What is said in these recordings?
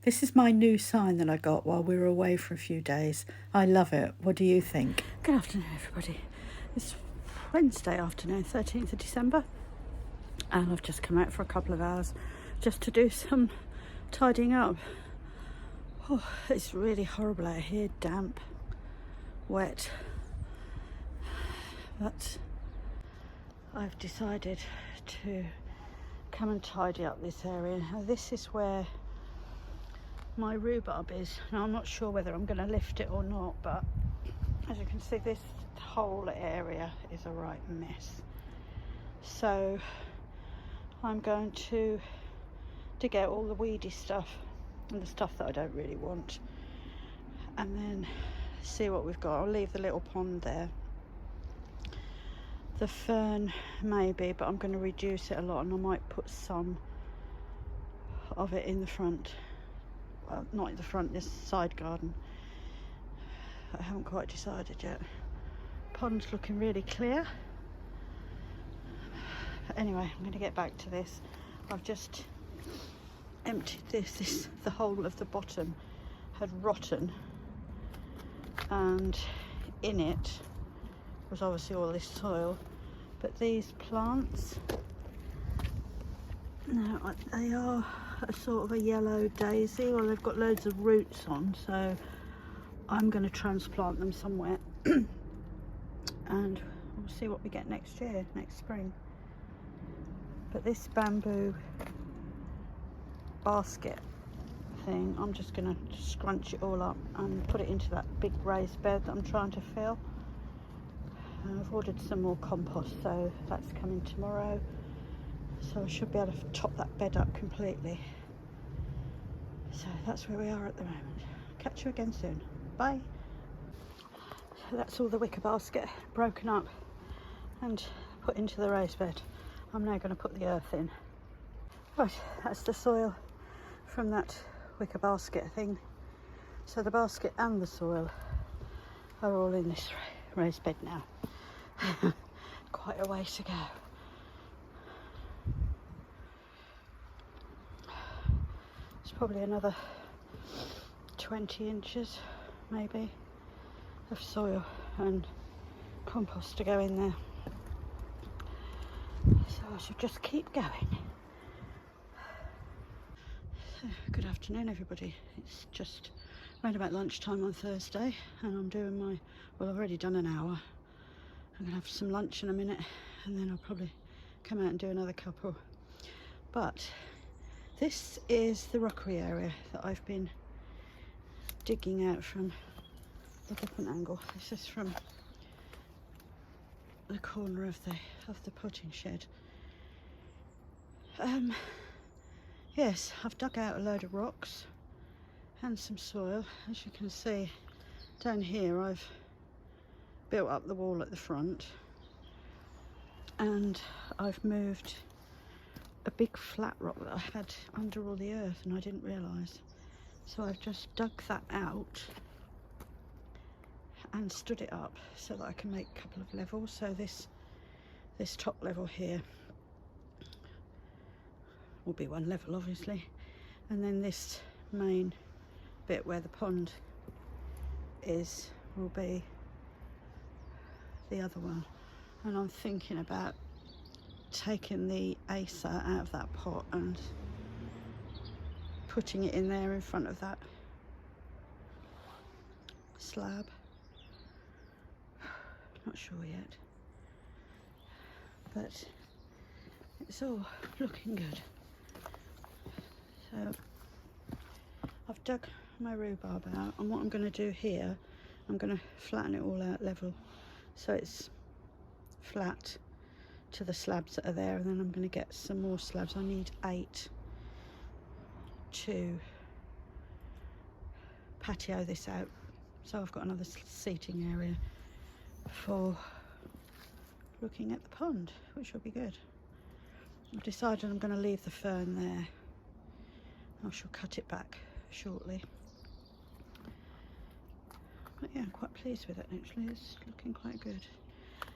This is my new sign that I got while we were away for a few days. I love it. What do you think? Good afternoon, everybody. It's Wednesday afternoon, 13th of December, and I've just come out for a couple of hours just to do some tidying up. Oh, it's really horrible out here, damp, wet, but I've decided to come and tidy up this area. Now, this is where my rhubarb is. Now, I'm not sure whether I'm going to lift it or not, but as you can see, this whole area is a right mess. So I'm going to dig out all the weedy stuff and the stuff that I don't really want, and then see what we've got. I'll leave the little pond there. The fern maybe, but I'm going to reduce it a lot, and I might put some of it in the front. Well, not in the front, this side garden. I haven't quite decided yet. Pond's looking really clear. But anyway, I'm going to get back to this. I've just emptied this. The whole of the bottom had rotten, and in it was obviously all this soil. But these plants, now they are a sort of a yellow daisy, or they've got loads of roots on, so I'm going to transplant them somewhere and we'll see what we get next year, next spring. But this bamboo basket thing, I'm just going to scrunch it all up and put it into that big raised bed that I'm trying to fill. And I've ordered some more compost, so that's coming tomorrow. So I should be able to top that bed up completely. So that's where we are at the moment. Catch you again soon. Bye. So that's all the wicker basket broken up and put into the raised bed. I'm now going to put the earth in. Right, that's the soil from that wicker basket thing. So the basket and the soil are all in this raised bed now. Quite a way to go. It's probably another 20 inches maybe of soil and compost to go in there. So I should just keep going. So, good afternoon, everybody. It's just around about lunchtime on Thursday, and I'm doing my, well, I've already done an hour. I'm going to have some lunch in a minute, and then I'll probably come out and do another couple. But this is the Rockery area that I've been digging out from a different angle. This is from the corner of the potting shed. Yes, I've dug out a load of rocks and some soil. As you can see down here, I've built up the wall at the front, and I've moved a big flat rock that I had under all the earth and I didn't realise. So I've just dug that out and stood it up so that I can make a couple of levels. So this top level here will be one level, obviously, and then this main bit where the pond is will be the other one. And I'm thinking about taking the acer out of that pot and putting it in there in front of that slab. Not sure yet, but it's all looking good. So I've dug my rhubarb out, and what I'm going to do here, I'm going to flatten it all out level so it's flat to the slabs that are there, and then I'm going to get some more slabs. I need 8 to patio this out, so I've got another seating area for looking at the pond, which will be good. I've decided I'm going to leave the fern there. I shall cut it back shortly. But yeah, I'm quite pleased with it actually. It's looking quite good.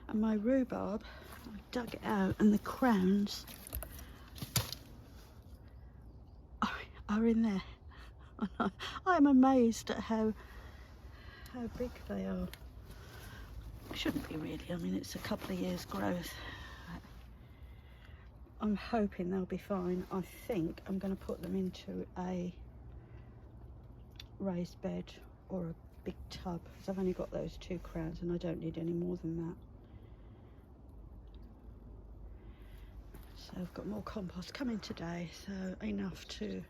And my rhubarb, I dug it out, and the crowns are in there. I'm amazed at how big they are. Shouldn't be really, I mean it's a couple of years growth. I'm hoping they'll be fine. I think I'm going to put them into a raised bed or a big tub, because I've only got those 2 crowns and I don't need any more than that. So I've got more compost coming today, so enough to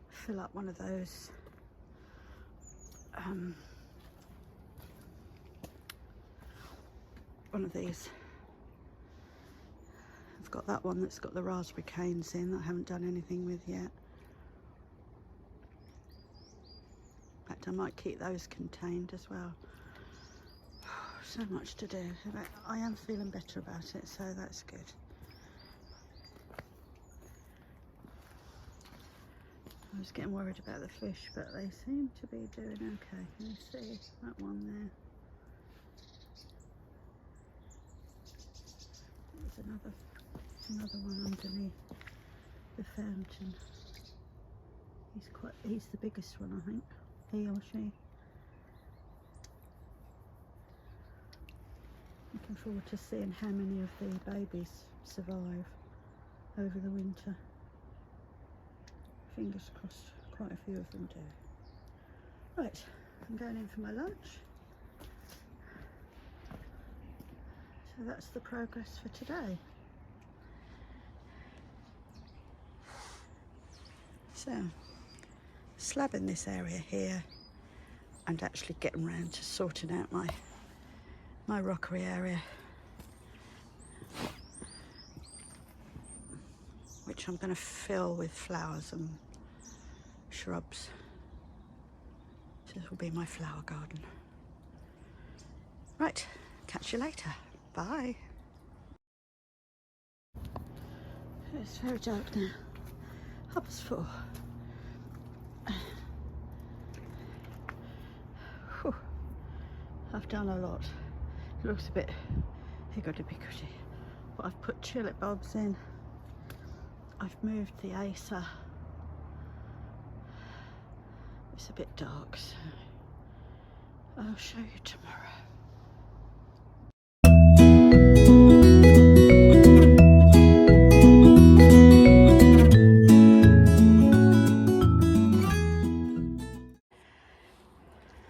fill up one of those one of these. I've got that one that's got the raspberry canes in that I haven't done anything with yet. In fact, I might keep those contained as well. So much to do, but I am feeling better about it, so that's good. I was getting worried about the fish, but they seem to be doing okay. Can you see that one there? There's another one underneath the fountain. He's the biggest one, I think. He or she. Looking forward to seeing how many of the babies survive over the winter. Fingers crossed, quite a few of them do. Right, I'm going in for my lunch. So that's the progress for today. So, slabbing this area here and actually getting round to sorting out my rockery area, which I'm going to fill with flowers and shrubs. So this will be my flower garden. Right, catch you later. Bye. It's very dark now. 4:30. Whew. I've done a lot. It looks a bit higgledy-piggledy, but I've put tulip bulbs in. I've moved the acer. It's a bit dark, so I'll show you tomorrow.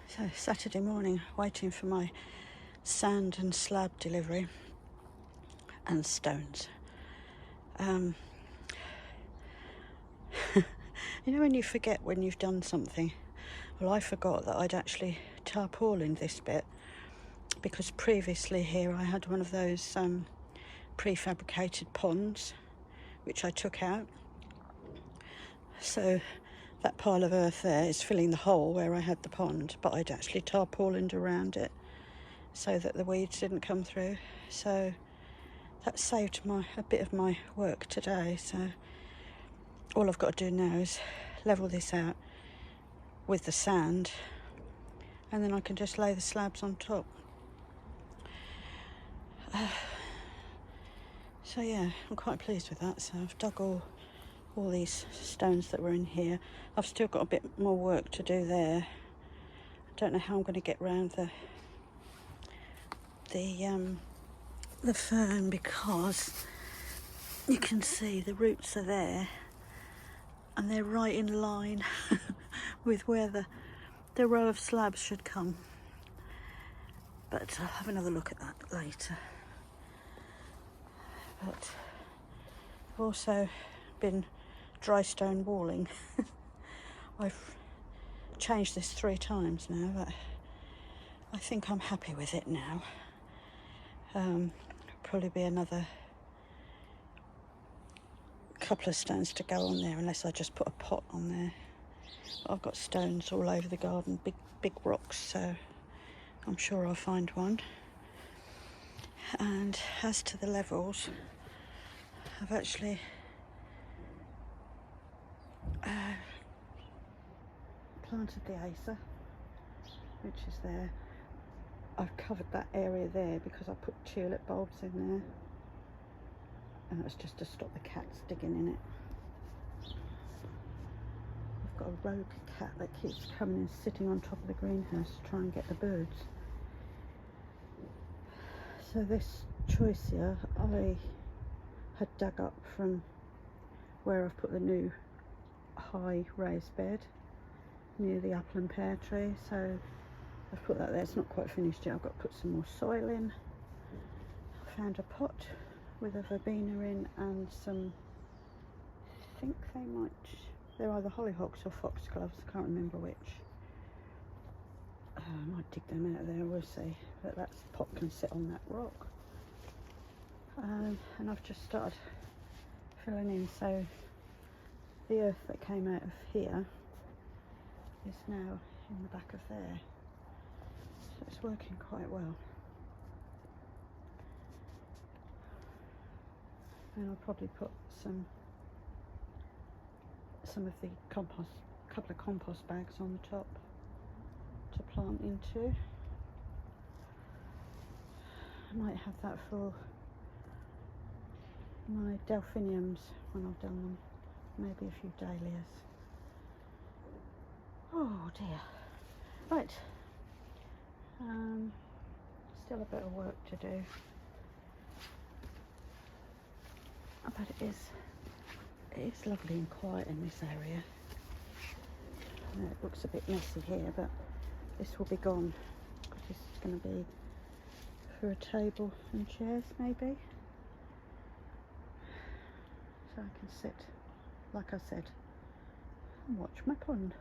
So Saturday morning, waiting for my sand and slab delivery and stones. You know when you forget when you've done something? Well, I forgot that I'd actually tarpaulined this bit, because previously here I had one of those prefabricated ponds which I took out. So that pile of earth there is filling the hole where I had the pond, but I'd actually tarpaulined around it so that the weeds didn't come through. So that saved a bit of my work today. So all I've got to do now is level this out with the sand, and then I can just lay the slabs on top. So yeah, I'm quite pleased with that. So I've dug all these stones that were in here. I've still got a bit more work to do there. I don't know how I'm going to get round the fern, because you can see the roots are there and they're right in line with where the row of slabs should come. But I'll have another look at that later. But I've also been dry stone walling. I've changed this 3 times now, but I think I'm happy with it now. Probably be another couple of stones to go on there, unless I just put a pot on there. But I've got stones all over the garden, big rocks, so I'm sure I'll find one. And as to the levels, I've actually planted the acer, which is there. I've covered that area there because I put tulip bulbs in there, and it was just to stop the cats digging in it. I've got a rogue cat that keeps coming and sitting on top of the greenhouse to try and get the birds. So this choice here, I had dug up from where I've put the new high raised bed near the apple and pear tree. So I've put that there. It's not quite finished yet. I've got to put some more soil in. I found a pot with a verbena in and some, I think they're either hollyhocks or foxgloves, I can't remember which. I might dig them out of there, we'll see. But that pot can sit on that rock. And I've just started filling in, so the earth that came out of here is now in the back of there. So it's working quite well. And I'll probably put some of the compost, couple of compost bags on the top to plant into. I might have that for my delphiniums when I've done them, maybe a few dahlias. Oh dear. Right, still a bit of work to do, but it is lovely and quiet in this area. It looks a bit messy here, but this will be gone because this is going to be for a table and chairs maybe, so I can sit, like I said, and watch my pond.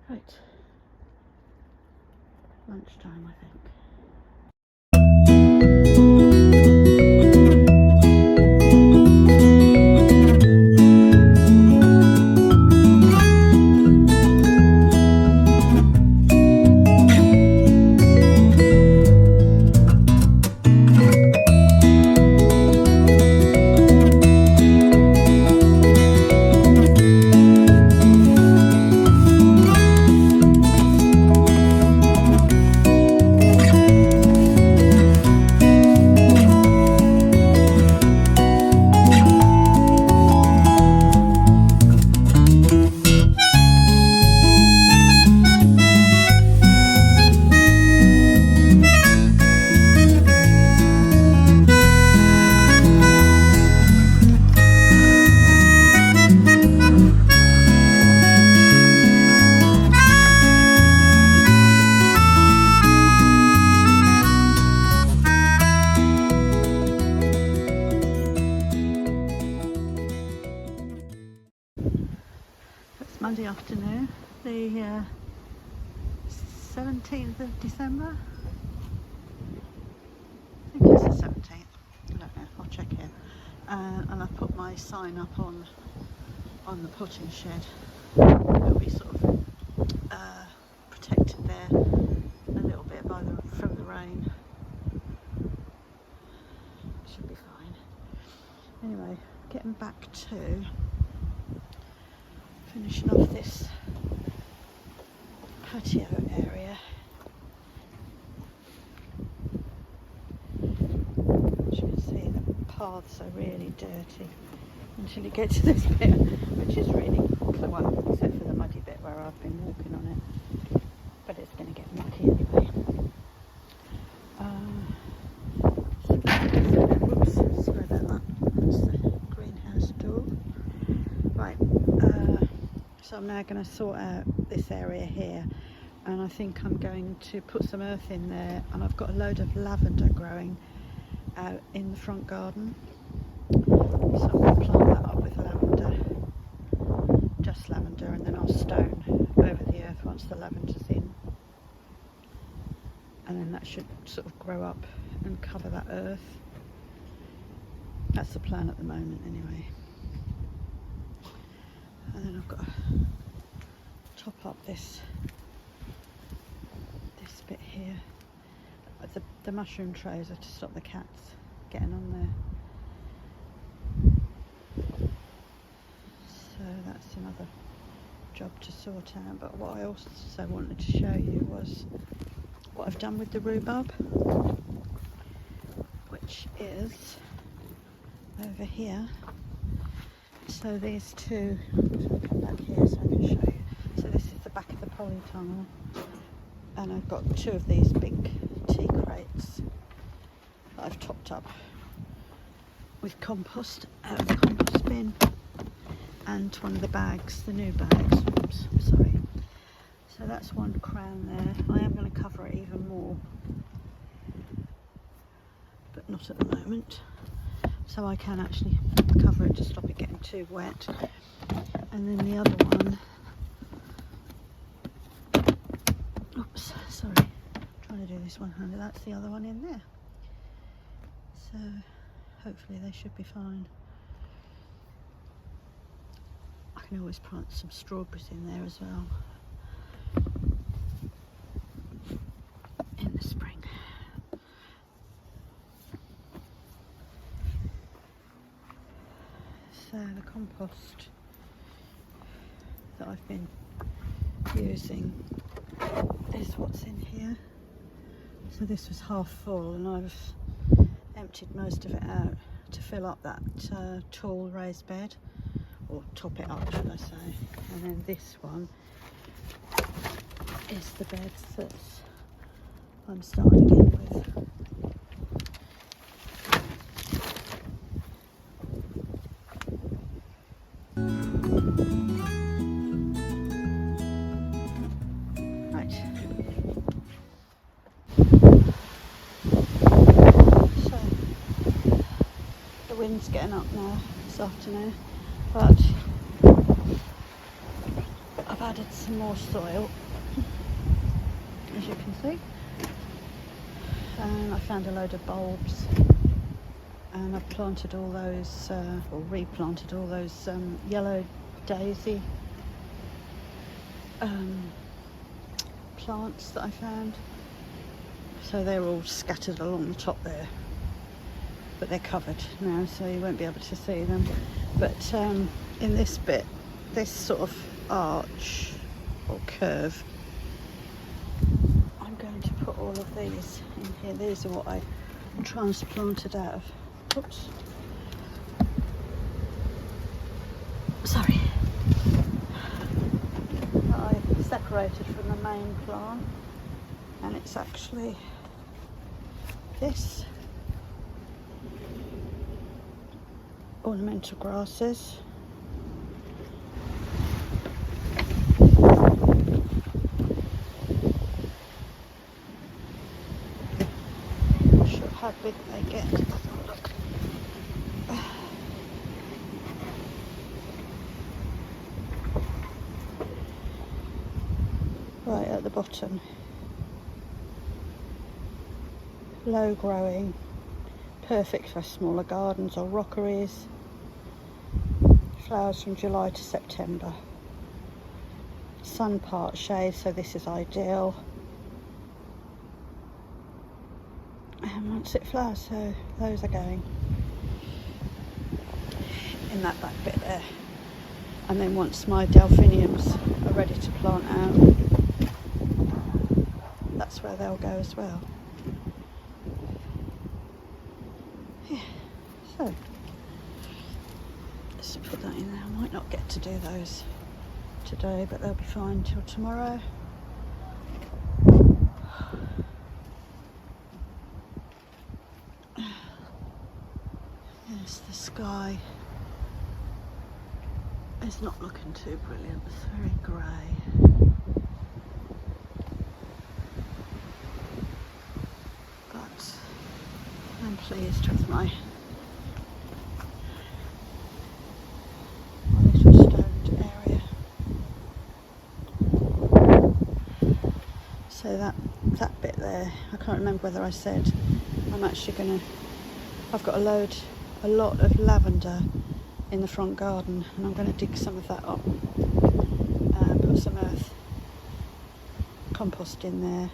Right, lunchtime I think. Monday afternoon, the 17th of December. I think it's the 17th. I don't know, I'll check here. And I've put my sign up on the potting shed. It'll be sort of protected there a little bit from the rain. Should be fine. Anyway, getting back to finishing off this patio area. As you can see, the paths are really dirty until you get to this bit, which is really well, except for the muddy bit where I've been walking on it, but it's going to get muddy anyway. Whoops, sorry about that. That's the greenhouse door. Right. So I'm now going to sort out this area here, and I think I'm going to put some earth in there, and I've got a load of lavender growing out in the front garden, so I'm going to plant that up with lavender, just lavender, and then I'll stone over the earth once the lavender's in, and then that should sort of grow up and cover that earth. That's the plan at the moment anyway. And then I've got to top up this bit here. The mushroom trays are to stop the cats getting on there. So that's another job to sort out. But what I also wanted to show you was what I've done with the rhubarb, which is over here. So these two, I'll come back here so I can show you. So this is the back of the polytunnel, and I've got two of these big tea crates that I've topped up with compost out of the compost bin, and one of the bags, the new bags. Oops, sorry. So that's one crown there. I am going to cover it even more, but not at the moment. So I can actually cover it to stop it getting too wet. And then the other one, oops, sorry, I'm trying to do this one-handed. That's the other one in there. So hopefully they should be fine. I can always plant some strawberries in there as well in the spring. So the compost that I've been using is what's in here. So this was half full, and I've emptied most of it out to fill up that tall raised bed, or top it up, should I say. And then this one is the beds that I'm starting again with. Right. So the wind's getting up now this afternoon, but I've added some more soil, as you can see, and I found a load of bulbs, and I've planted all those, or replanted all those yellow daisy plants that I found. So they're all scattered along the top there, but they're covered now, so you won't be able to see them. But in this bit, this sort of arch or curve, I'm going to put all of these in here. These are what I transplanted out of, oops, sorry, I separated from the main plant, and it's actually this ornamental grasses. How big they get. Let's have a look. Right at the bottom. Low growing, perfect for smaller gardens or rockeries. Flowers from July to September. Sun part shade, so this is ideal. And once it flowers, so those are going in that back bit there. And then once my delphiniums are ready to plant out, that's where they'll go as well. Yeah, so let's put that in there. I might not get to do those today, but they'll be fine till tomorrow. Yes, the sky is not looking too brilliant. It's very grey. But I'm pleased with my little stoned area. So that bit there, I can't remember whether I said I'm actually going to, I've got a lot of lavender in the front garden, and I'm going to dig some of that up and put some earth compost in there,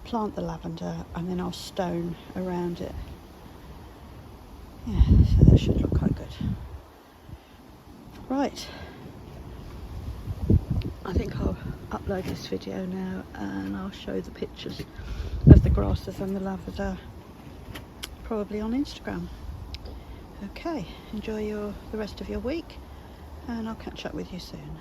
plant the lavender, and then I'll stone around it. Yeah, so that should look quite good. Right, I think I'll upload this video now, and I'll show the pictures of the grasses and the lavender probably on Instagram. Okay, enjoy the rest of your week, and I'll catch up with you soon.